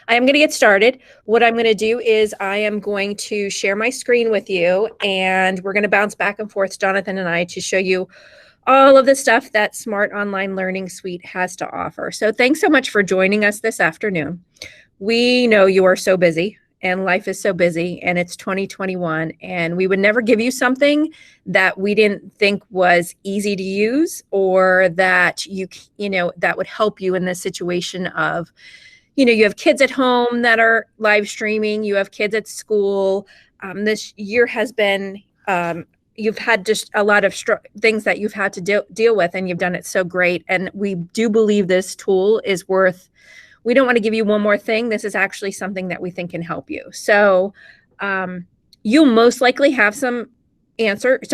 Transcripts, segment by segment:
I am going to get started. What I'm going to do is I am going to share my screen with you, and we're going to bounce back and forth, Jonathan and I, to show you all of the stuff that Smart Online Learning Suite has to offer. So thanks so much for joining us this afternoon. We know you are so busy and life is so busy, and it's 2021, and we would never give you something that we didn't think was easy to use, or that that would help you in this situation of, you have kids at home that are live streaming, you have kids at school. This year has been, you've had just a lot of things that you've had to deal with, and you've done it so great. And we do believe this tool is worth, we don't want to give you one more thing. This is actually something that we think can help you. So you'll most likely have some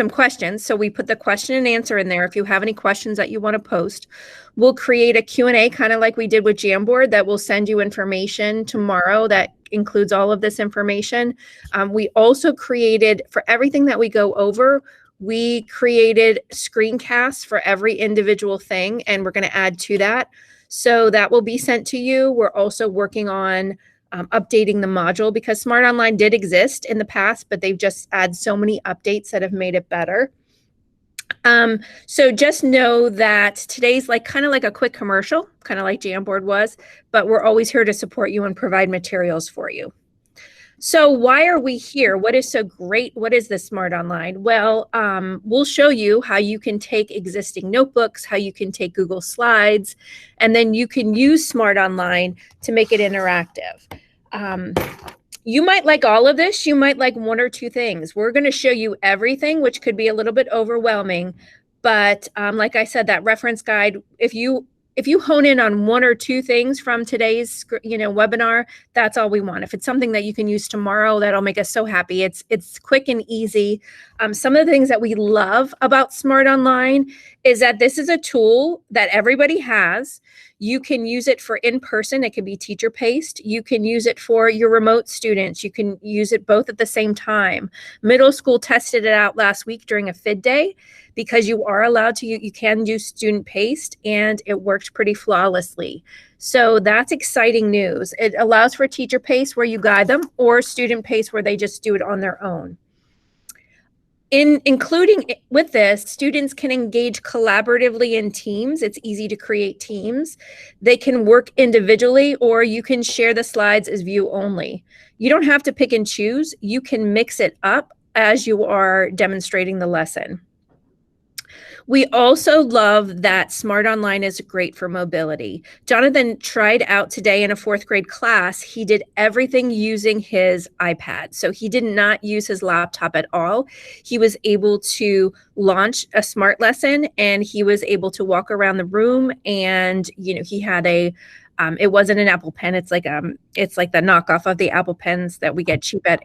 questions. So we put the question and answer in there. If you have any questions that you want to post, we'll create a Q&A, kind of like we did with Jamboard, that will send you information tomorrow that includes all of this information. We also created, for everything that we go over, we created screencasts for every individual thing, and we're going to add to that. So that will be sent to you. We're also working on updating the module, because Smart Online did exist in the past, but they've just added so many updates that have made it better. So just know that today's kind of like a quick commercial, kind of like Jamboard was, but we're always here to support you and provide materials for you. So why are we here? What is so great? What is the Smart Online? Well, we'll show you how you can take existing notebooks, how you can take Google Slides, and then you can use Smart Online to make it interactive. You might like all of this. You might like one or two things. We're going to show you everything, which could be a little bit overwhelming. But like I said, that reference guide, if you hone in on one or two things from today's webinar, that's all we want. If it's something that you can use tomorrow, that'll make us so happy. It's quick and easy. Some of the things that we love about Smart Online is that this is a tool that everybody has. You can use it for in-person. It can be teacher-paced. You can use it for your remote students. You can use it both at the same time. Middle school tested it out last week during a FID day, because you are allowed to, you can use student-paced, and it worked pretty flawlessly. So that's exciting news. It allows for teacher-paced where you guide them, or student-paced where they just do it on their own. Including with this, students can engage collaboratively in teams. It's easy to create teams. They can work individually, or you can share the slides as view only. You don't have to pick and choose. You can mix it up as you are demonstrating the lesson. We also love that Smart Online is great for mobility. Jonathan tried out today in a 4th grade class. He did everything using his iPad. So he did not use his laptop at all. He was able to launch a smart lesson, and he was able to walk around the room, and he had it wasn't an Apple Pen. It's like the knockoff of the Apple Pens that we get cheap at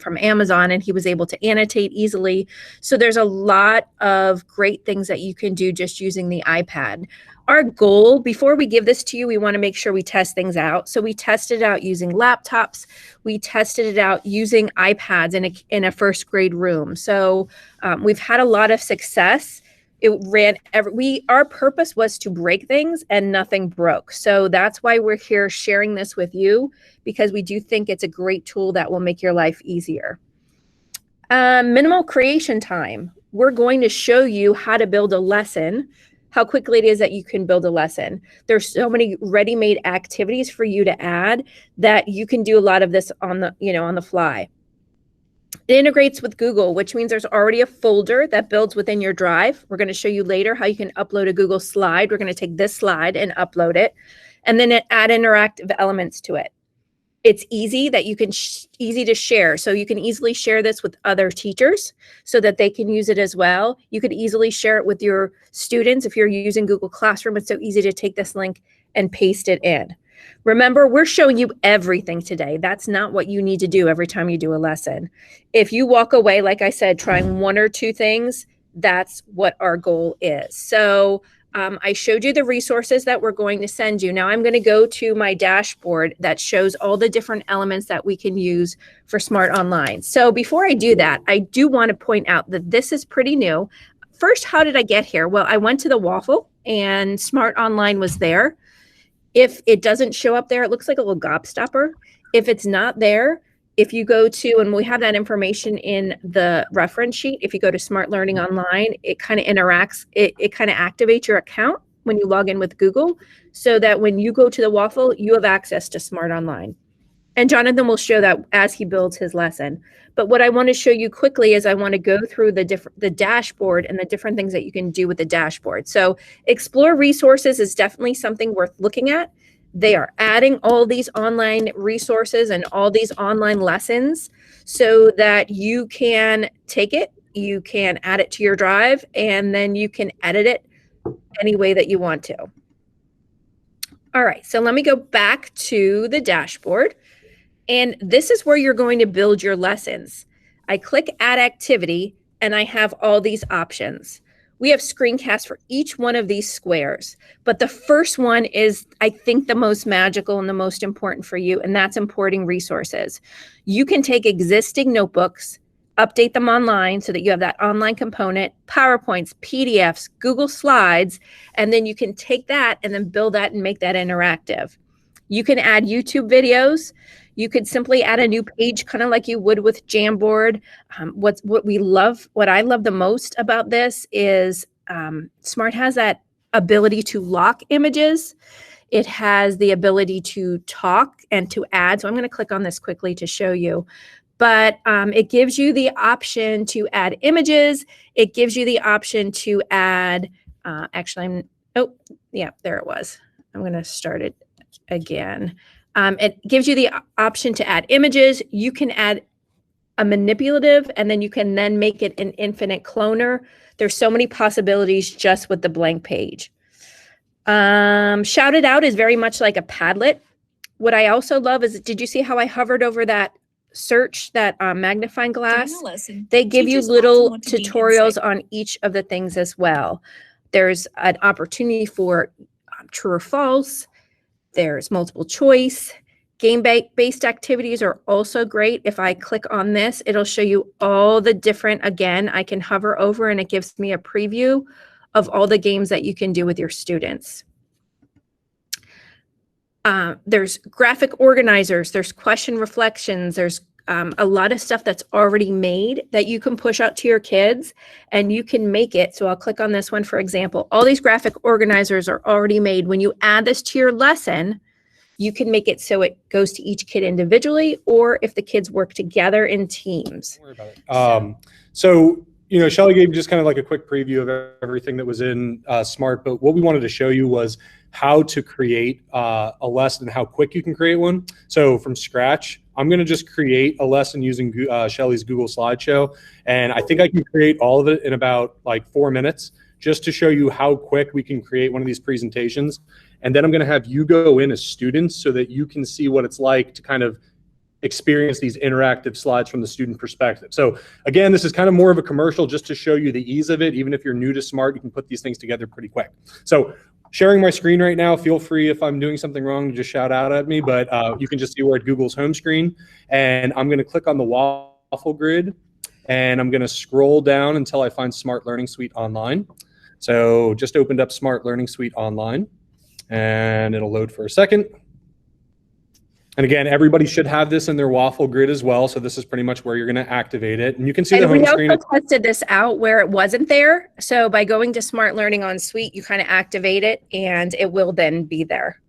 from Amazon, and he was able to annotate easily. So there's a lot of great things that you can do just using the iPad. Our goal, before we give this to you, we want to make sure we test things out. So we tested it out using laptops. We tested it out using iPads in a 1st grade room. So we've had a lot of success. Our purpose was to break things, and nothing broke. So that's why we're here sharing this with you, because we do think it's a great tool that will make your life easier. Minimal creation time. We're going to show you how to build a lesson, how quickly it is that you can build a lesson. There's so many ready-made activities for you to add that you can do a lot of this on the fly. It integrates with Google, which means there's already a folder that builds within your Drive. We're going to show you later how you can upload a Google slide. We're going to take this slide and upload it, and then add interactive elements to it. It's easy to share. So you can easily share this with other teachers so that they can use it as well. You could easily share it with your students. If you're using Google Classroom, it's so easy to take this link and paste it in. Remember, we're showing you everything today. That's not what you need to do every time you do a lesson. If you walk away, like I said, trying one or two things, that's what our goal is. So I showed you the resources that we're going to send you. Now I'm going to go to my dashboard that shows all the different elements that we can use for Smart Online. So before I do that, I do want to point out that this is pretty new. First, how did I get here? Well, I went to the Waffle and Smart Online was there. If it doesn't show up there, it looks like a little gobstopper. If it's not there, if you go to, and we have that information in the reference sheet, if you go to Smart Learning Online, it kind of interacts, it kind of activates your account when you log in with Google, so that when you go to the waffle, you have access to Smart Online. And Jonathan will show that as he builds his lesson. But what I want to show you quickly is I want to go through the dashboard and the different things that you can do with the dashboard. So explore resources is definitely something worth looking at. They are adding all these online resources and all these online lessons so that you can take it, you can add it to your drive, and then you can edit it any way that you want to. All right, so let me go back to the dashboard. And this is where you're going to build your lessons. I click Add Activity, and I have all these options. We have screencasts for each one of these squares, but the first one is, I think, the most magical and the most important for you, and that's importing resources. You can take existing notebooks, update them online so that you have that online component, PowerPoints, PDFs, Google Slides, and then you can take that and then build that and make that interactive. You can add YouTube videos. You could simply add a new page, kind of like you would with Jamboard. What I love the most about this is Smart has that ability to lock images. It has the ability to talk and to add. So I'm going to click on this quickly to show you. But it gives you the option to add images. It gives you the option to add, there it was. I'm going to start it again. It gives you the option to add images. You can add a manipulative, and then you can then make it an infinite cloner. There's so many possibilities just with the blank page. Shout It Out is very much like a Padlet. What I also love is, did you see how I hovered over that search, that magnifying glass? They give you little tutorials on each of the things as well. There's an opportunity for true or false. There's multiple choice. Game-based activities are also great. If I click on this, it'll show you all the different, again, I can hover over and it gives me a preview of all the games that you can do with your students. There's graphic organizers, there's question reflections, there's a lot of stuff that's already made that you can push out to your kids, and you can make it. So I'll click on this one, for example. All these graphic organizers are already made. When you add this to your lesson, you can make it so it goes to each kid individually, or if the kids work together in teams. Don't worry about it. So, you know, Shelly gave just kind of like a quick preview of everything that was in Smart, but what we wanted to show you was how to create a lesson, how quick you can create one. So from scratch, I'm going to just create a lesson using Shelly's Google Slideshow. And I think I can create all of it in about like 4 minutes, just to show you how quick we can create one of these presentations. And then I'm going to have you go in as students so that you can see what it's like to kind of experience these interactive slides from the student perspective. So again, this is kind of more of a commercial just to show you the ease of it. Even if you're new to Smart, you can put these things together pretty quick. So sharing my screen right now, feel free if I'm doing something wrong to just shout out at me, but you can just see we're at Google's home screen, and I'm going to click on the waffle grid, and I'm going to scroll down until I find Smart Learning Suite Online. So just opened up Smart Learning Suite Online, and it'll load for a second. And again, everybody should have this in their waffle grid as well. So this is pretty much where you're going to activate it. And you can see the home screen. We also tested this out where it wasn't there. So by going to Smart Learning on Suite, you kind of activate it and it will then be there.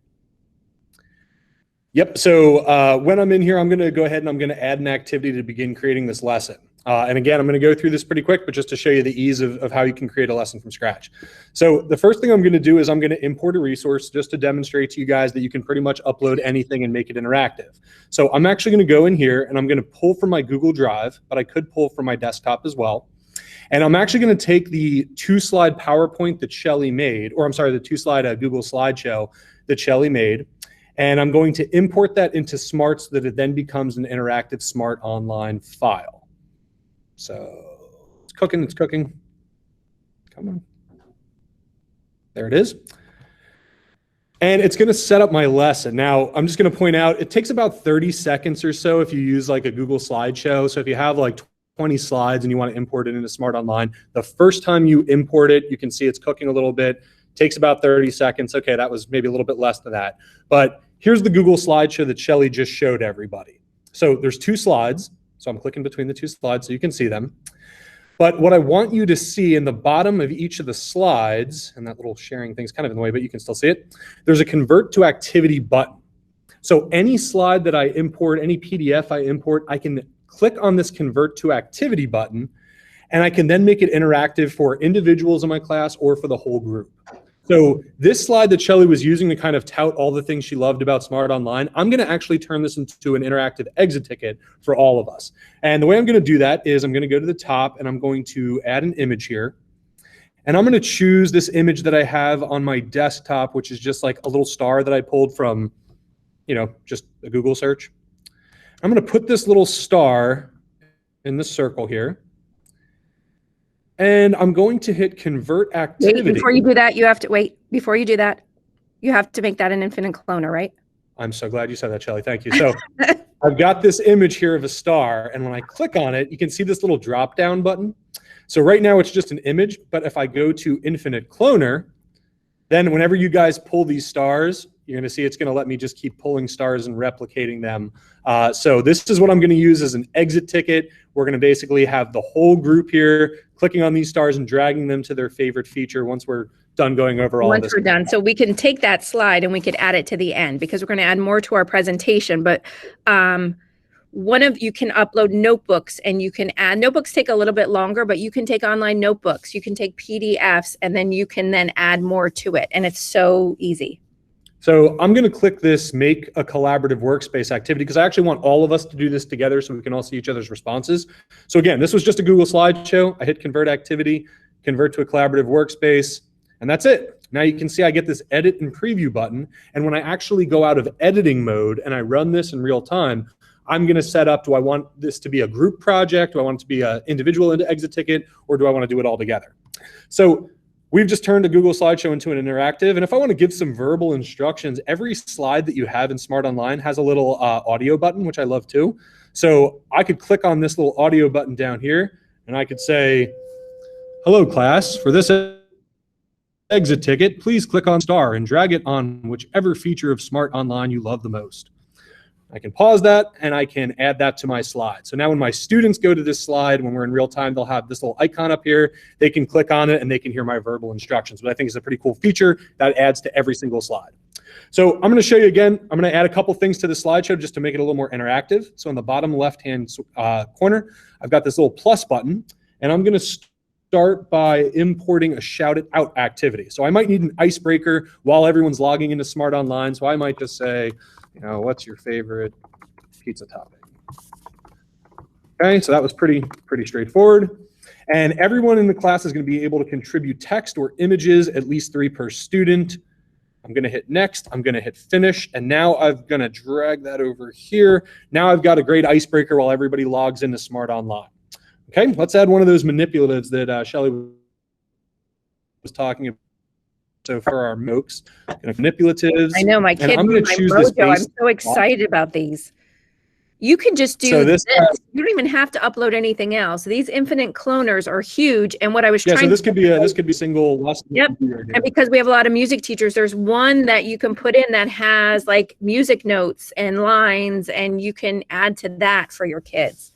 Yep. So when I'm in here, I'm going to go ahead and I'm going to add an activity to begin creating this lesson. And again, I'm going to go through this pretty quick, but just to show you the ease of how you can create a lesson from scratch. So the first thing I'm going to do is I'm going to import a resource just to demonstrate to you guys that you can pretty much upload anything and make it interactive. So I'm actually going to go in here and I'm going to pull from my Google Drive, but I could pull from my desktop as well. And I'm actually going to take the 2-slide PowerPoint that Shelly made, or I'm sorry, the 2-slide Google Slideshow that Shelly made. And I'm going to import that into Smart so that it then becomes an interactive Smart Online file. So it's cooking, it's cooking. Come on. There it is. And it's going to set up my lesson. Now, I'm just going to point out, it takes about 30 seconds or so if you use like a Google Slideshow. So if you have like 20 slides and you want to import it into Smart Online, the first time you import it, you can see it's cooking a little bit. Takes about 30 seconds. Okay, that was maybe a little bit less than that. But here's the Google slideshow that Shelly just showed everybody. So there's 2 slides. So I'm clicking between the 2 slides so you can see them. But what I want you to see in the bottom of each of the slides, and that little sharing thing's kind of in the way, but you can still see it, there's a convert to activity button. So any slide that I import, any PDF I import, I can click on this convert to activity button, and I can then make it interactive for individuals in my class or for the whole group. So this slide that Shelly was using to kind of tout all the things she loved about Smart Online, I'm going to actually turn this into an interactive exit ticket for all of us. And the way I'm going to do that is I'm going to go to the top and I'm going to add an image here. And I'm going to choose this image that I have on my desktop, which is just like a little star that I pulled from, you know, just a Google search. I'm going to put this little star in the circle here. And I'm going to hit convert activity. Wait, before you do that, you have to wait. Before you do that, you have to make that an infinite cloner, right? I'm so glad you said that, Shelly. Thank you. So I've got this image here of a star, and when I click on it, you can see this little drop-down button. So right now it's just an image, but if I go to infinite cloner, then whenever you guys pull these stars, you're going to see it's going to let me just keep pulling stars and replicating them. So this is what I'm going to use as an exit ticket. We're going to basically have the whole group here clicking on these stars and dragging them to their favorite feature once we're done going over all of this. Once we're done. So we can take that slide and we could add it to the end because we're going to add more to our presentation. But you can upload notebooks, and you can add, notebooks take a little bit longer, but you can take online notebooks, you can take PDFs, and then you can then add more to it. And it's so easy. So I'm going to click this make a collaborative workspace activity because I actually want all of us to do this together so we can all see each other's responses. So again, this was just a Google slideshow. I hit convert activity, convert to a collaborative workspace, and that's it. Now you can see I get this edit and preview button. And when I actually go out of editing mode and I run this in real time, I'm going to set up, do I want this to be a group project? Do I want it to be an individual exit ticket? Or do I want to do it all together? So we've just turned a Google slideshow into an interactive. And if I want to give some verbal instructions, every slide that you have in Smart Online has a little audio button, which I love too. So I could click on this little audio button down here, and I could say, hello class, for this exit ticket, please click on star and drag it on whichever feature of Smart Online you love the most. I can pause that and I can add that to my slide. So now when my students go to this slide, when we're in real time, they'll have this little icon up here. They can click on it and they can hear my verbal instructions, but I think it's a pretty cool feature that adds to every single slide. So I'm going to show you again. I'm going to add a couple things to the slideshow just to make it a little more interactive. So in the bottom left-hand corner, I've got this little plus button, and I'm going to start by importing a shout it out activity. So I might need an icebreaker while everyone's logging into Smart Online. So I might just say, you know, what's your favorite pizza topping? Okay, so that was pretty straightforward. And everyone in the class is going to be able to contribute text or images, at least 3 per student. I'm going to hit next. I'm going to hit finish. And now I'm going to drag that over here. Now I've got a great icebreaker while everybody logs into Smart Online. Okay, let's add one of those manipulatives that Shelly was talking about. So for our MOOCs, manipulatives. I know my kid. I'm going to choose this. I'm so excited about these. You can just do so this. You don't even have to upload anything else. These infinite cloners are huge. And what I was trying so this could be single lesson. Yep. And because we have a lot of music teachers, there's one that you can put in that has like music notes and lines, and you can add to that for your kids.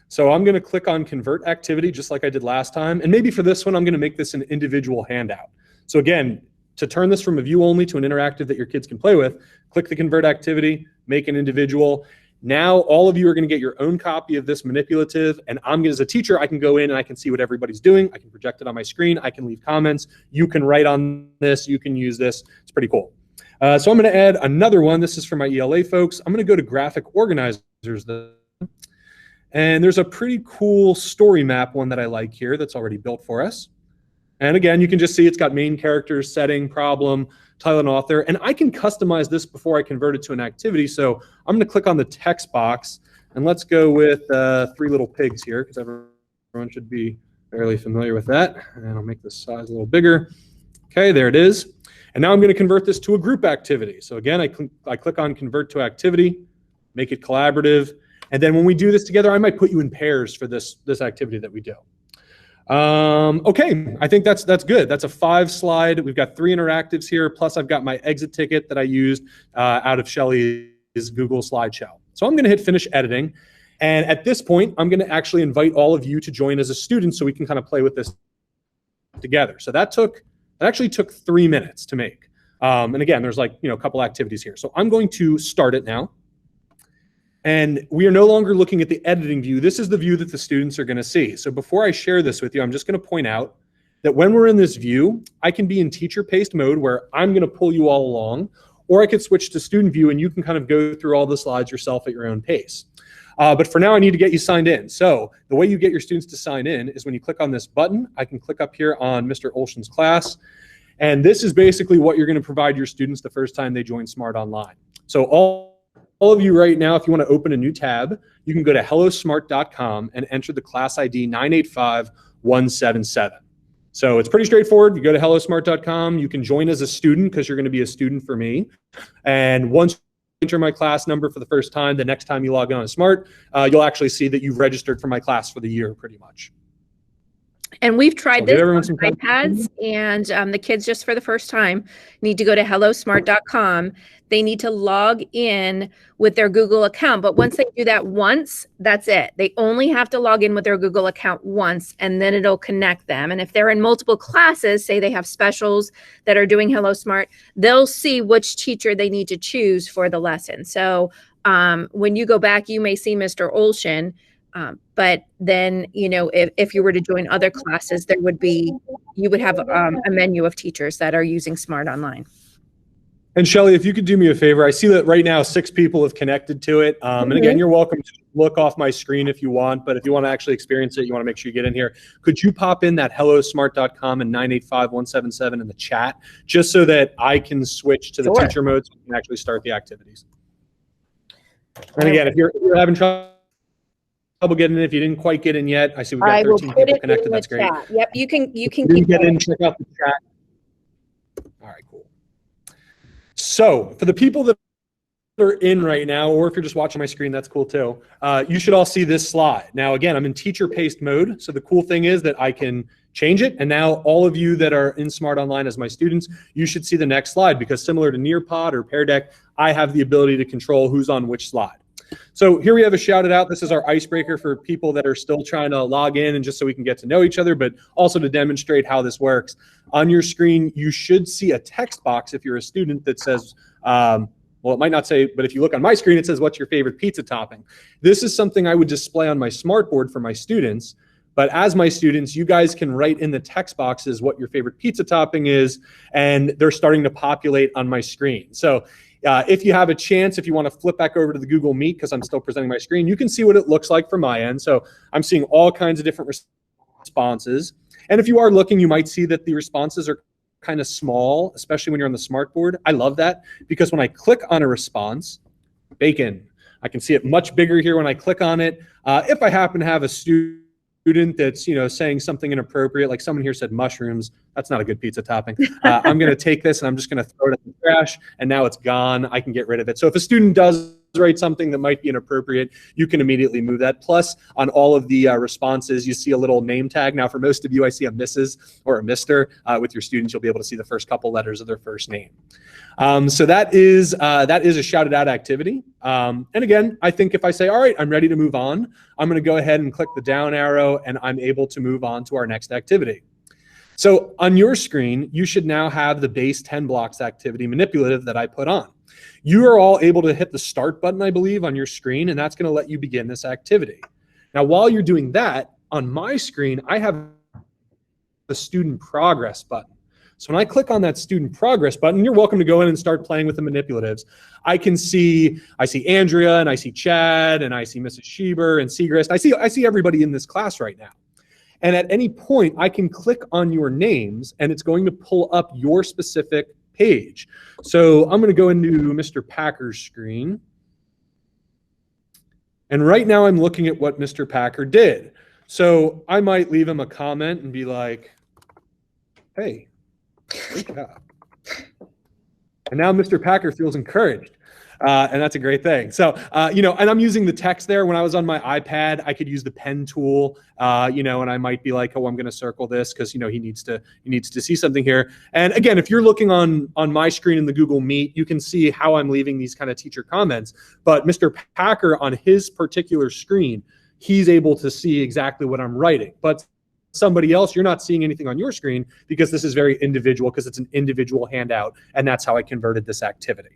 So I'm going to click on convert activity just like I did last time. And maybe for this one, I'm going to make this an individual handout. So again, to turn this from a view only to an interactive that your kids can play with, click the convert activity, make an individual. Now all of you are going to get your own copy of this manipulative. And as a teacher, I can go in and I can see what everybody's doing. I can project it on my screen. I can leave comments. You can write on this. You can use this. It's pretty cool. So I'm going to add another one. This is for my ELA folks. I'm going to go to graphic organizers. And there's a pretty cool story map one that I like here that's already built for us. And again, you can just see it's got main characters, setting, problem, title, and author. And I can customize this before I convert it to an activity. So I'm going to click on the text box. And let's go with 3 little pigs here, because everyone should be fairly familiar with that. And I'll make this size a little bigger. Okay, there it is. And now I'm going to convert this to a group activity. So again, I click on convert to activity, make it collaborative. And then when we do this together, I might put you in pairs for this activity that we do. Okay, I think that's good. That's a 5-slide. We've got 3 interactives here. Plus, I've got my exit ticket that I used out of Shelly's Google slideshow. So I'm going to hit finish editing. And at this point, I'm going to actually invite all of you to join as a student so we can kind of play with this together. So that actually took 3 minutes to make. And again, there's like, a couple activities here. So I'm going to start it now. And we are no longer looking at the editing view. This is the view that the students are going to see. So before I share this with you, I'm just going to point out that when we're in this view, I can be in teacher paced mode where I'm going to pull you all along, or I could switch to student view and you can kind of go through all the slides yourself at your own pace. But for now, I need to get you signed in. So the way you get your students to sign in is when you click on this button. I can click up here on Mr. Olshan's class. And this is basically what you're going to provide your students the first time they join Smart Online. So all of you right now, if you want to open a new tab, you can go to hellosmart.com and enter the class ID 985177. So it's pretty straightforward. You go to hellosmart.com. You can join as a student because you're going to be a student for me. And once you enter my class number for the first time, the next time you log on to Smart, you'll actually see that you've registered for my class for the year pretty much. And we've tried this on iPads, and the kids, just for the first time, need to go to hellosmart.com. They need to log in with their Google account. But once they do that once, that's it. They only have to log in with their Google account once, and then it'll connect them. And if they're in multiple classes, say they have specials that are doing Hello Smart, they'll see which teacher they need to choose for the lesson. So when you go back, you may see Mr. Olshan. But then, if you were to join other classes, you would have a menu of teachers that are using Smart Online. And Shelly, if you could do me a favor, I see that right now 6 people have connected to it. And again, you're welcome to look off my screen if you want, but if you want to actually experience it, you want to make sure you get in here. Could you pop in that hellosmart.com and 985177 in the chat, just so that I can switch to the teacher mode so we can actually start the activities? And again, if you're having trouble getting in, if you didn't quite get in yet, I see we've got 13 people connected. That's great. Yep, you can keep get in, check out the chat. All right, cool. So for the people that are in right now, or if you're just watching my screen, that's cool too. You should all see this slide. Now, again, I'm in teacher paced mode. So the cool thing is that I can change it. And now all of you that are in Smart Online as my students, you should see the next slide, because similar to Nearpod or Pear Deck, I have the ability to control who's on which slide. So here we have a shout it out. This is our icebreaker for people that are still trying to log in, and just so we can get to know each other, but also to demonstrate how this works. On your screen, you should see a text box if you're a student that says, well, it might not say, but if you look on my screen, it says, what's your favorite pizza topping? This is something I would display on my smartboard for my students. But as my students, you guys can write in the text boxes what your favorite pizza topping is, and they're starting to populate on my screen. So if you have a chance, if you want to flip back over to the Google Meet, because I'm still presenting my screen, you can see what it looks like from my end. So I'm seeing all kinds of different responses. And if you are looking, you might see that the responses are kind of small, especially when you're on the smartboard. I love that, because when I click on a response, bacon, I can see it much bigger here when I click on it. If I happen to have a student that's saying something inappropriate, like someone here said mushrooms, that's not a good pizza topping. I'm going to take this and I'm just going to throw it in the trash, and now it's gone. I can get rid of it. So if a student does write something that might be inappropriate, you can immediately move that. Plus, on all of the responses, you see a little name tag. Now, for most of you, I see a Mrs. or a Mr. With your students, you'll be able to see the first couple letters of their first name. So that is a shouted out activity. And again, I think if I say, all right, I'm ready to move on, I'm going to go ahead and click the down arrow, and I'm able to move on to our next activity. So on your screen, you should now have the base 10 blocks activity manipulative that I put on. You are all able to hit the start button, I believe, on your screen, and that's going to let you begin this activity. Now, while you're doing that, on my screen, I have the student progress button. So when I click on that student progress button, you're welcome to go in and start playing with the manipulatives. I see Andrea, and I see Chad, and I see Mrs. Schieber and Segrist. I see everybody in this class right now. And at any point, I can click on your names, and it's going to pull up your specific page. So I'm going to go into Mr. Packer's screen. And right now I'm looking at what Mr. Packer did. So I might leave him a comment and be like, hey, great job. And now Mr. Packer feels encouraged. And that's a great thing. So, and I'm using the text there. When I was on my iPad, I could use the pen tool, and I might be like, oh, I'm going to circle this because, he needs to see something here. And again, if you're looking on my screen in the Google Meet, you can see how I'm leaving these kind of teacher comments. But Mr. Packer on his particular screen, he's able to see exactly what I'm writing. But somebody else, you're not seeing anything on your screen because this is very individual, because it's an individual handout. And that's how I converted this activity.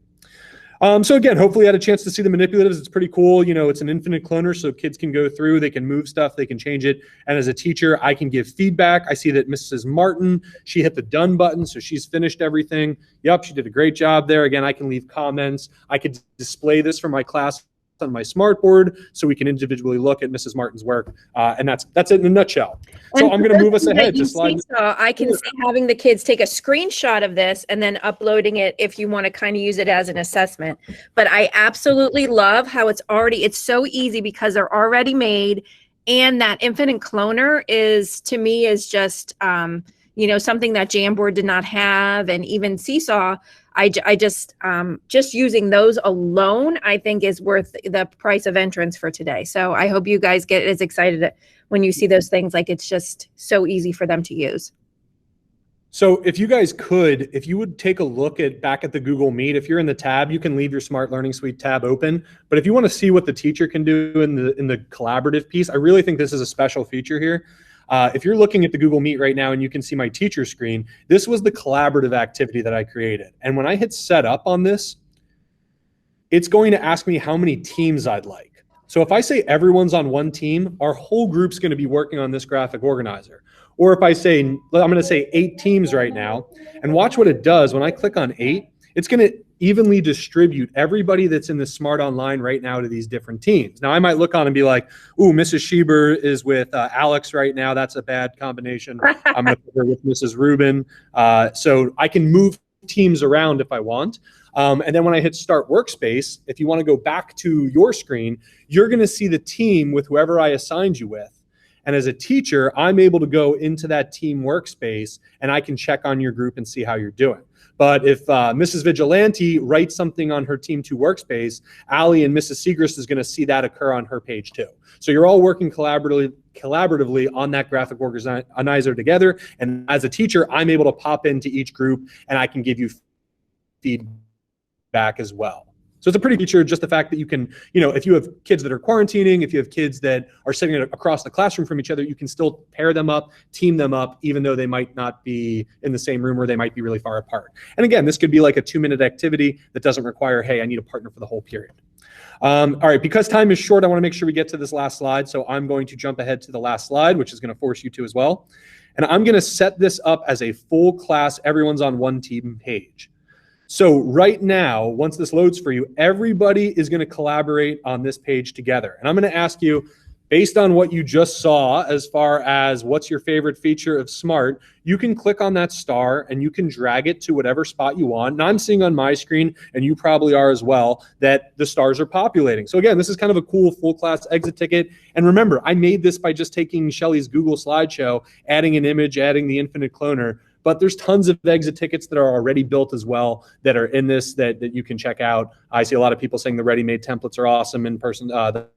So again, hopefully you had a chance to see the manipulatives. It's pretty cool. It's an infinite cloner, so kids can go through, they can move stuff, they can change it. And as a teacher, I can give feedback. I see that Mrs. Martin, she hit the done button, so she's finished everything. Yep, she did a great job there. Again, I can leave comments. I could display this for my class on my smart board so we can individually look at Mrs. Martin's work. And that's it in a nutshell. So I'm going to move us ahead to slide. I can see having the kids take a screenshot of this and then uploading it if you want to kind of use it as an assessment. But I absolutely love how it's so easy because they're already made. And that infinite cloner to me is just, something that Jamboard did not have, and even Seesaw. I just using those alone, I think, is worth the price of entrance for today. So I hope you guys get as excited when you see those things. Like, it's just so easy for them to use. So if you would take a look back at the Google Meet, if you're in the tab, you can leave your Smart Learning Suite tab open. But if you want to see what the teacher can do in the collaborative piece, I really think this is a special feature here. If you're looking at the Google Meet right now and you can see my teacher screen, this was the collaborative activity that I created. And when I hit set up on this, it's going to ask me how many teams I'd like. So if I say everyone's on one team, our whole group's going to be working on this graphic organizer. Or if I say, I'm going to say 8 teams right now, and watch what it does. When I click on 8, it's going to evenly distribute everybody that's in the Smart Online right now to these different teams. Now, I might look on and be like, ooh, Mrs. Schieber is with Alex right now. That's a bad combination. I'm going to put her with Mrs. Rubin. So I can move teams around if I want. And then when I hit Start Workspace, if you want to go back to your screen, you're going to see the team with whoever I assigned you with. And as a teacher, I'm able to go into that team workspace and I can check on your group and see how you're doing. But if Mrs. Vigilante writes something on her Team 2 workspace, Allie and Mrs. Segrist is going to see that occur on her page too. So you're all working collaboratively on that graphic organizer together. And as a teacher, I'm able to pop into each group and I can give you feedback as well. So it's a pretty feature, just the fact that you can, if you have kids that are quarantining, if you have kids that are sitting across the classroom from each other, you can still pair them up, team them up, even though they might not be in the same room or they might be really far apart. And again, this could be like a 2-minute activity that doesn't require, hey, I need a partner for the whole period. All right, because time is short, I want to make sure we get to this last slide. So I'm going to jump ahead to the last slide, which is going to force you to as well. And I'm going to set this up as a full class, everyone's on one team page. So right now, once this loads for you, everybody is going to collaborate on this page together. And I'm going to ask you, based on what you just saw, as far as what's your favorite feature of Smart, you can click on that star and you can drag it to whatever spot you want. And I'm seeing on my screen, and you probably are as well, that the stars are populating. So again, this is kind of a cool full class exit ticket. And remember, I made this by just taking Shelly's Google slideshow, adding an image, adding the infinite cloner. But there's tons of exit tickets that are already built as well that are in this that you can check out. I see a lot of people saying the ready-made templates are awesome in person. The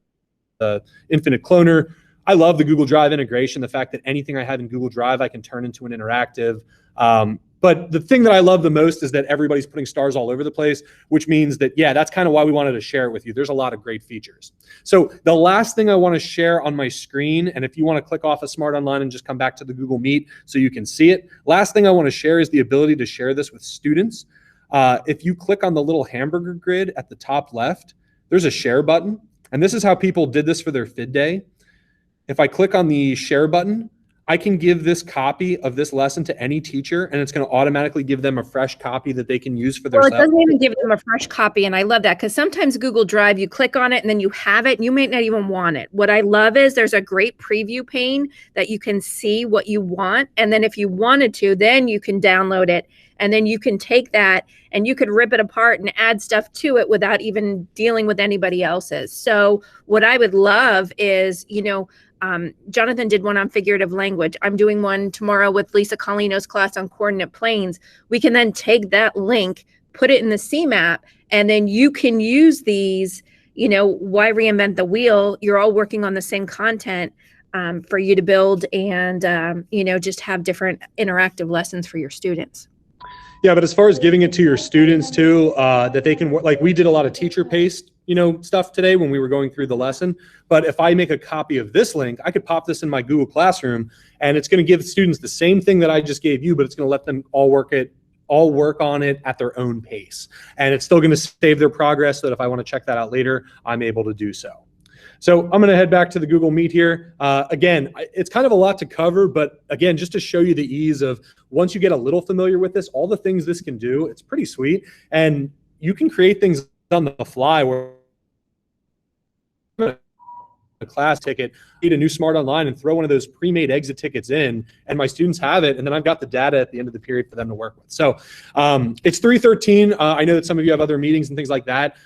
infinite cloner. I love the Google Drive integration, the fact that anything I have in Google Drive, I can turn into an interactive. But the thing that I love the most is that everybody's putting stars all over the place, which means that, yeah, that's kind of why we wanted to share it with you. There's a lot of great features. So the last thing I want to share on my screen, and if you want to click off of Smart Online and just come back to the Google Meet so you can see it, last thing I want to share is the ability to share this with students. If you click on the little hamburger grid at the top left, there's a share button. And this is how people did this for their FID day. If I click on the share button, I can give this copy of this lesson to any teacher, and it's going to automatically give them a fresh copy that they can use for their Well, it doesn't even give them a fresh copy, and I love that because sometimes Google Drive, you click on it and then you have it and you may not even want it. What I love is there's a great preview pane that you can see what you want, and then if you wanted to, then you can download it, and then you can take that and you could rip it apart and add stuff to it without even dealing with anybody else's. So what I would love is, Jonathan did one on figurative language. I'm doing one tomorrow with Lisa Colino's class on coordinate planes. We can then take that link, put it in the CMAP, and then you can use these. Why reinvent the wheel? You're all working on the same content for you to build and, just have different interactive lessons for your students. Yeah, but as far as giving it to your students too, that they can work, like we did a lot of teacher paced, stuff today when we were going through the lesson. But if I make a copy of this link, I could pop this in my Google Classroom, and it's going to give students the same thing that I just gave you, but it's going to let them all work on it at their own pace. And it's still going to save their progress so that if I want to check that out later, I'm able to do so. So I'm going to head back to the Google Meet here. Again, it's kind of a lot to cover, but again, just to show you the ease of once you get a little familiar with this, all the things this can do, it's pretty sweet. And you can create things on the fly where a class ticket, need a new Smart Online, and throw one of those pre-made exit tickets in, and my students have it, and then I've got the data at the end of the period for them to work with. So it's 3:13. I know that some of you have other meetings and things like that.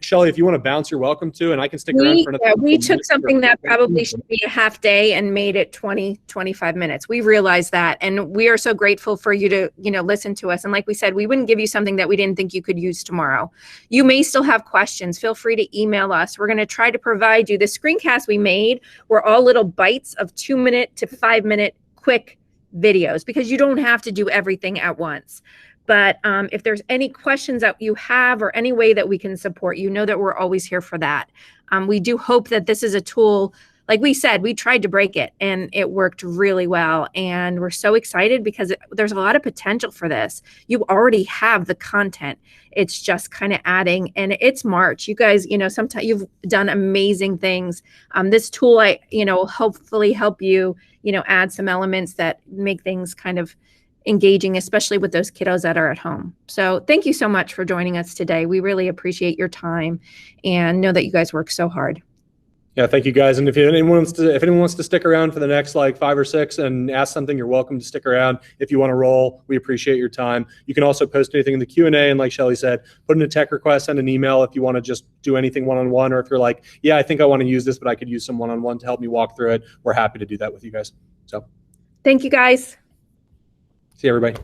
Shelly, if you want to bounce, you're welcome to, and I can stick around for another. We took something that probably should be a half day and made it 20, 25 minutes. We realized that, and we are so grateful for you to, listen to us. And like we said, we wouldn't give you something that we didn't think you could use tomorrow. You may still have questions. Feel free to email us. We're going to try to provide you the screencast we made were all little bites of 2-minute to 5-minute quick videos, because you don't have to do everything at once. But if there's any questions that you have or any way that we can support you, know that we're always here for that. We do hope that this is a tool. Like we said, we tried to break it and it worked really well. And we're so excited because there's a lot of potential for this. You already have the content. It's just kind of adding, and it's March. You guys, sometimes you've done amazing things. This tool, hopefully help you, add some elements that make things kind of engaging, especially with those kiddos that are at home. So thank you so much for joining us today. We really appreciate your time and know that you guys work so hard. Yeah, thank you guys. And if anyone wants to stick around for the next like 5 or 6 and ask something, you're welcome to stick around. If you want to roll, we appreciate your time. You can also post anything in the Q&A, and like Shelly said, put in a tech request, send an email if you want to just do anything one-on-one, or if you're like, yeah, I think I want to use this, but I could use some one-on-one to help me walk through it. We're happy to do that with you guys. So thank you guys. see everybody.